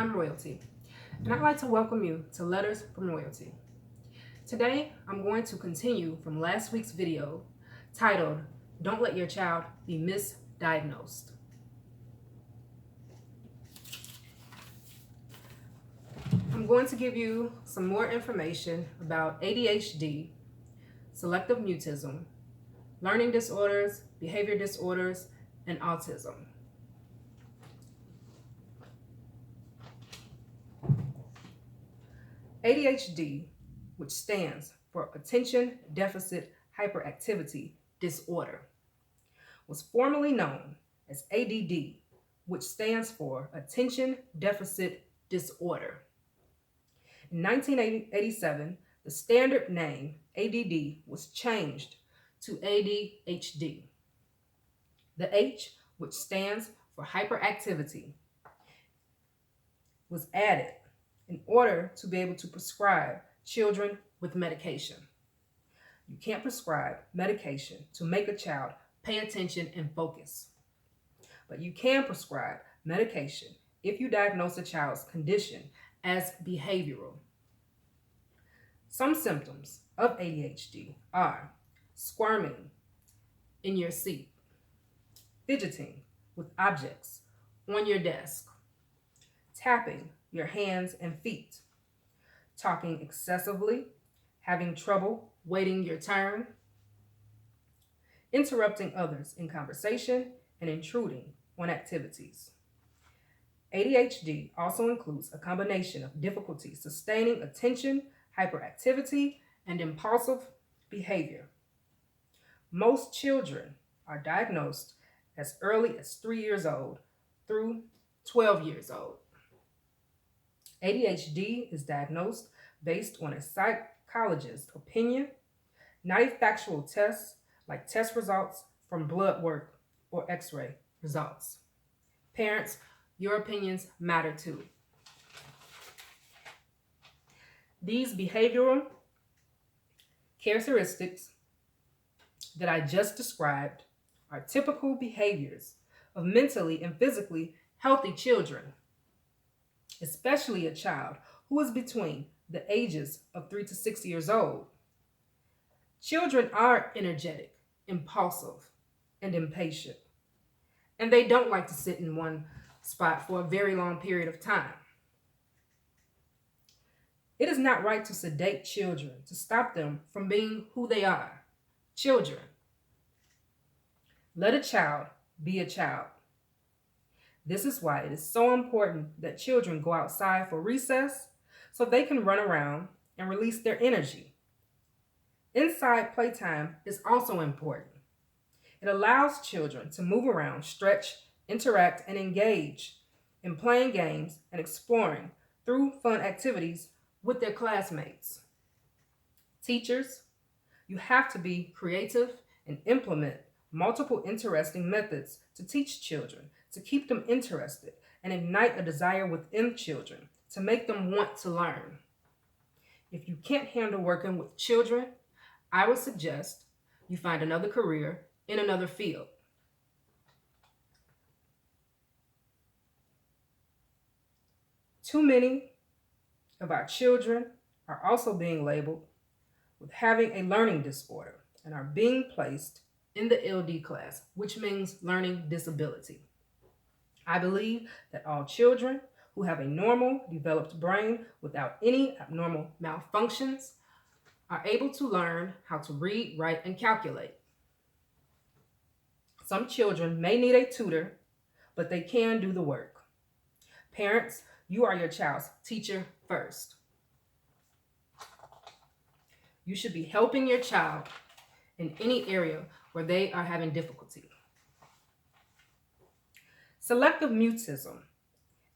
I'm Royalty, and I'd like to welcome you to Letters from Royalty. Today, I'm going to continue from last week's video titled, Don't Let Your Child Be Misdiagnosed. I'm going to give you some more information about ADHD, selective mutism, learning disorders, behavior disorders, and autism. ADHD, which stands for Attention Deficit Hyperactivity Disorder, was formerly known as ADD, which stands for Attention Deficit Disorder. In 1987, the standard name ADD was changed to ADHD. The H, which stands for hyperactivity, was added in order to be able to prescribe children with medication. You can't prescribe medication to make a child pay attention and focus, but you can prescribe medication if you diagnose a child's condition as behavioral. Some symptoms of ADHD are squirming in your seat, fidgeting with objects on your desk, tapping your hands and feet, talking excessively, having trouble waiting your turn, interrupting others in conversation, and intruding on activities. ADHD also includes a combination of difficulty sustaining attention, hyperactivity, and impulsive behavior. Most children are diagnosed as early as 3 years old through 12 years old. ADHD is diagnosed based on a psychologist's opinion, not a factual test like test results from blood work or x-ray results. Parents, your opinions matter too. These behavioral characteristics that I just described are typical behaviors of mentally and physically healthy children, especially a child who is between the ages of 3 to 6 years old. Children are energetic, impulsive, and impatient, and they don't like to sit in one spot for a very long period of time. It is not right to sedate children to stop them from being who they are, children. Let a child be a child. This is why it is so important that children go outside for recess so they can run around and release their energy. Inside playtime is also important. It allows children to move around, stretch, interact, and engage in playing games and exploring through fun activities with their classmates. Teachers, you have to be creative and implement multiple interesting methods to teach children, to keep them interested and ignite a desire within children to make them want to learn. If you can't handle working with children, I would suggest you find another career in another field. Too many of our children are also being labeled with having a learning disorder and are being placed in the LD class, which means learning disability. I believe that all children who have a normal, developed brain without any abnormal malfunctions are able to learn how to read, write, and calculate. Some children may need a tutor, but they can do the work. Parents, you are your child's teacher first. You should be helping your child in any area where they are having difficulty. Selective mutism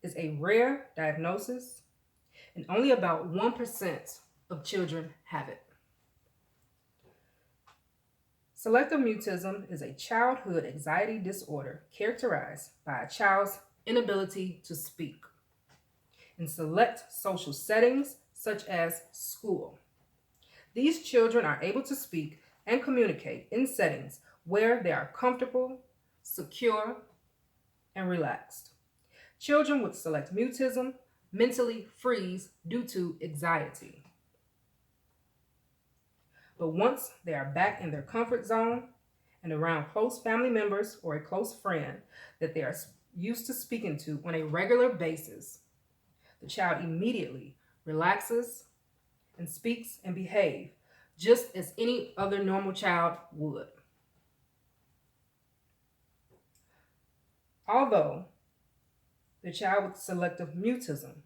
is a rare diagnosis, and only about 1% of children have it. Selective mutism is a childhood anxiety disorder characterized by a child's inability to speak in select social settings such as school. These children are able to speak and communicate in settings where they are comfortable, secure, and relaxed. Children with select mutism mentally freeze due to anxiety. But once they are back in their comfort zone and around close family members or a close friend that they are used to speaking to on a regular basis, the child immediately relaxes and speaks and behaves just as any other normal child would. Although the child with selective mutism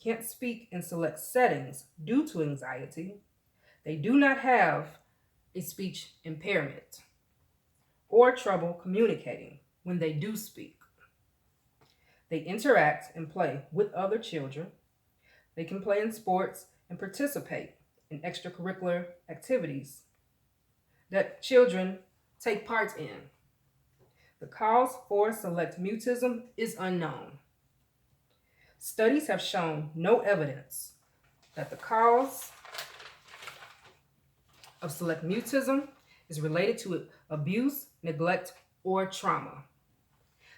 can't speak in select settings due to anxiety, they do not have a speech impairment or trouble communicating when they do speak. They interact and play with other children. They can play in sports and participate in extracurricular activities that children take part in. The cause for select mutism is unknown. Studies have shown no evidence that the cause of select mutism is related to abuse, neglect, or trauma.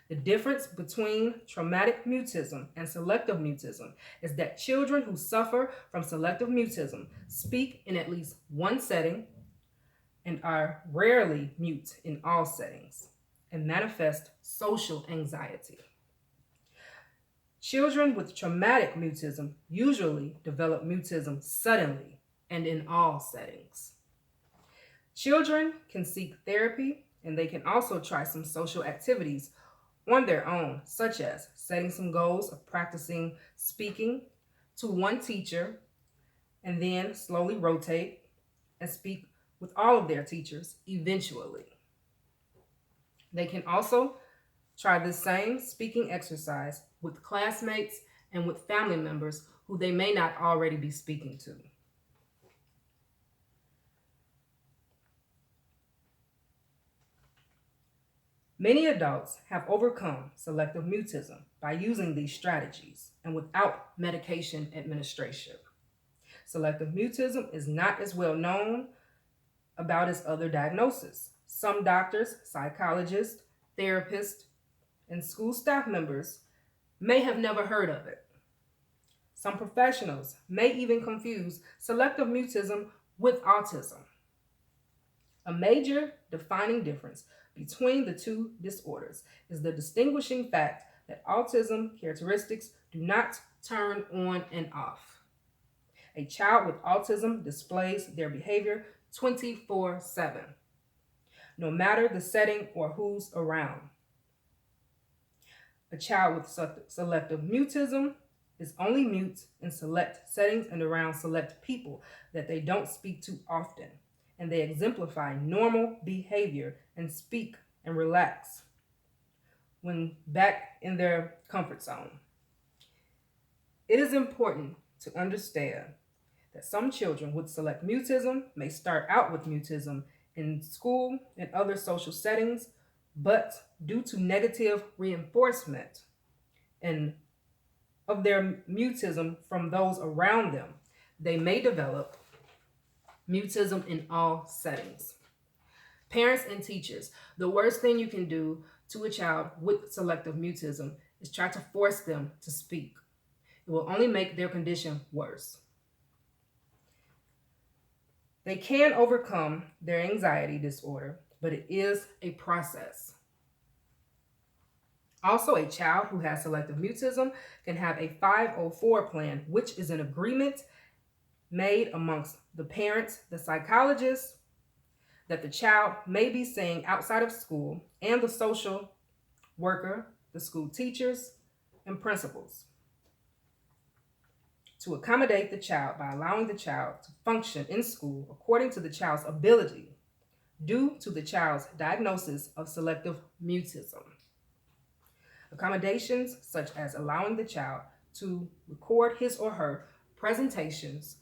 The difference between traumatic mutism and selective mutism is that children who suffer from selective mutism speak in at least one setting and are rarely mute in all settings and manifest social anxiety. Children with traumatic mutism usually develop mutism suddenly and in all settings. Children can seek therapy and they can also try some social activities on their own, such as setting some goals of practicing speaking to one teacher and then slowly rotate and speak with all of their teachers eventually. They can also try the same speaking exercise with classmates and with family members who they may not already be speaking to. Many adults have overcome selective mutism by using these strategies and without medication administration. Selective mutism is not as well known about as other diagnoses. Some doctors, psychologists, therapists, and school staff members may have never heard of it. Some professionals may even confuse selective mutism with autism. A major defining difference between the two disorders is the distinguishing fact that autism characteristics do not turn on and off. A child with autism displays their behavior 24/7, no matter the setting or who's around. A child with selective mutism is only mute in select settings and around select people that they don't speak to often, and they exemplify normal behavior and speak and relax when back in their comfort zone. It is important to understand that some children with select mutism may start out with mutism in school and other social settings, but due to negative reinforcement and of their mutism from those around them, they may develop mutism in all settings. Parents and teachers, the worst thing you can do to a child with selective mutism is try to force them to speak. It will only make their condition worse. They can overcome their anxiety disorder, but it is a process. Also, a child who has selective mutism can have a 504 plan, which is an agreement made amongst the parents, the psychologists, that the child may be seeing outside of school, and the social worker, the school teachers, and principals, to accommodate the child by allowing the child to function in school according to the child's ability due to the child's diagnosis of selective mutism. Accommodations such as allowing the child to record his or her presentations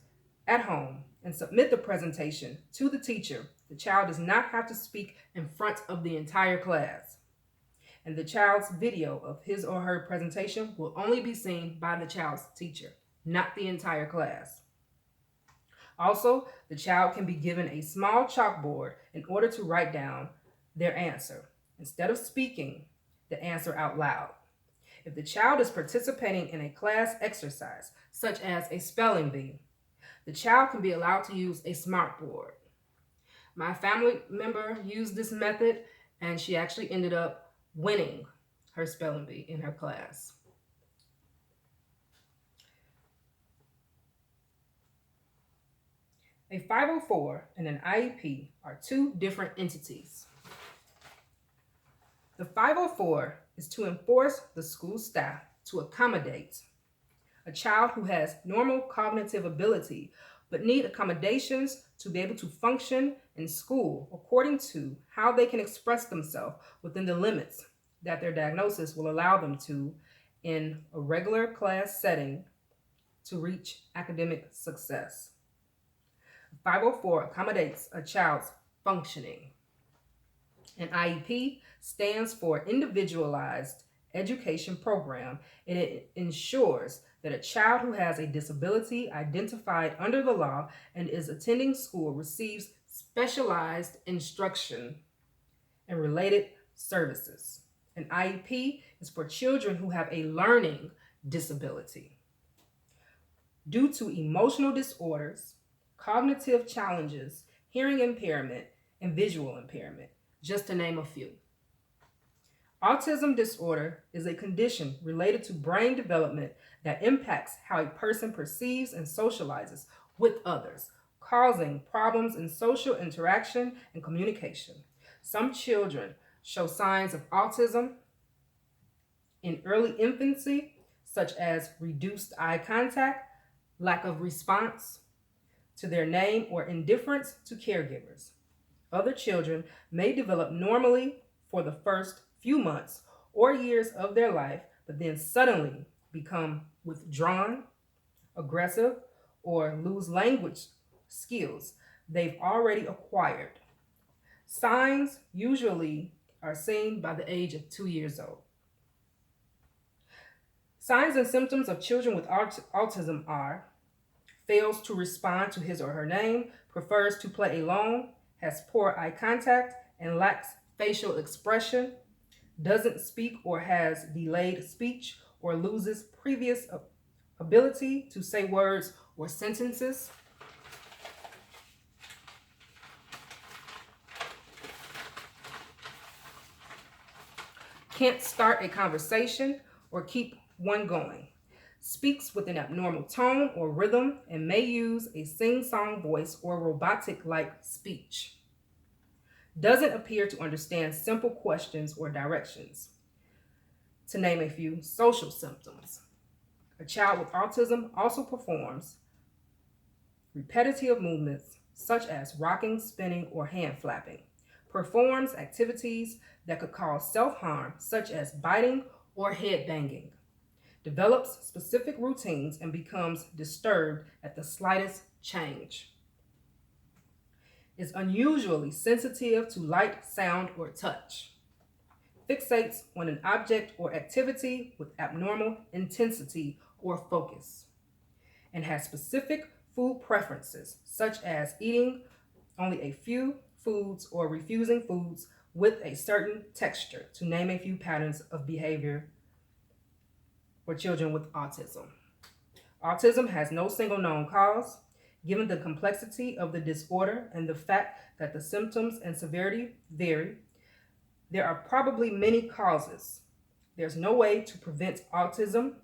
at home and submit the presentation to the teacher. The child does not have to speak in front of the entire class. And the child's video of his or her presentation will only be seen by the child's teacher, not the entire class. Also, the child can be given a small chalkboard in order to write down their answer instead of speaking the answer out loud. If the child is participating in a class exercise, such as a spelling bee, the child can be allowed to use a smartboard. My family member used this method and she actually ended up winning her spelling bee in her class. A 504 and an IEP are two different entities. The 504 is to enforce the school staff to accommodate a child who has normal cognitive ability but need accommodations to be able to function in school according to how they can express themselves within the limits that their diagnosis will allow them to in a regular class setting to reach academic success. 504 accommodates a child's functioning. An IEP stands for Individualized Education Program, and it ensures that a child who has a disability identified under the law and is attending school receives specialized instruction and related services. An IEP is for children who have a learning disability. Due to emotional disorders, cognitive challenges, hearing impairment, and visual impairment, just to name a few. Autism disorder is a condition related to brain development that impacts how a person perceives and socializes with others, causing problems in social interaction and communication. Some children show signs of autism in early infancy, such as reduced eye contact, lack of response to their name, or indifference to caregivers. Other children may develop normally for the first few months or years of their life, but then suddenly become withdrawn, aggressive, or lose language skills they've already acquired. Signs usually are seen by the age of 2 years old. Signs and symptoms of children with autism are: fails to respond to his or her name, prefers to play alone, has poor eye contact, and lacks facial expression, doesn't speak or has delayed speech, or loses previous ability to say words or sentences. Can't start a conversation or keep one going. Speaks with an abnormal tone or rhythm and may use a sing-song voice or robotic-like speech. Doesn't appear to understand simple questions or directions. To name a few social symptoms. A child with autism also performs repetitive movements such as rocking, spinning, or hand flapping. Performs activities that could cause self-harm such as biting or head banging. Develops specific routines and becomes disturbed at the slightest change. Is unusually sensitive to light, sound, or touch. Fixates on an object or activity with abnormal intensity or focus. And has specific food preferences, such as eating only a few foods or refusing foods with a certain texture, to name a few patterns of behavior for children with autism. Autism has no single known cause. Given the complexity of the disorder and the fact that the symptoms and severity vary, there are probably many causes. There's no way to prevent autism,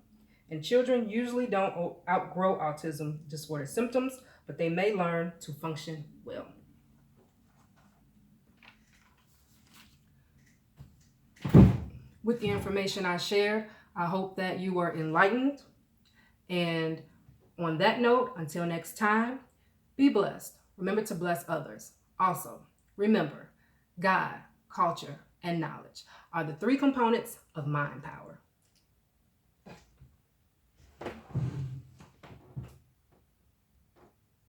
and children usually don't outgrow autism disorder symptoms, but they may learn to function well. With the information I shared, I hope that you are enlightened. And on that note, until next time, be blessed. Remember to bless others. Also, remember, God, culture, and knowledge are the three components of mind power.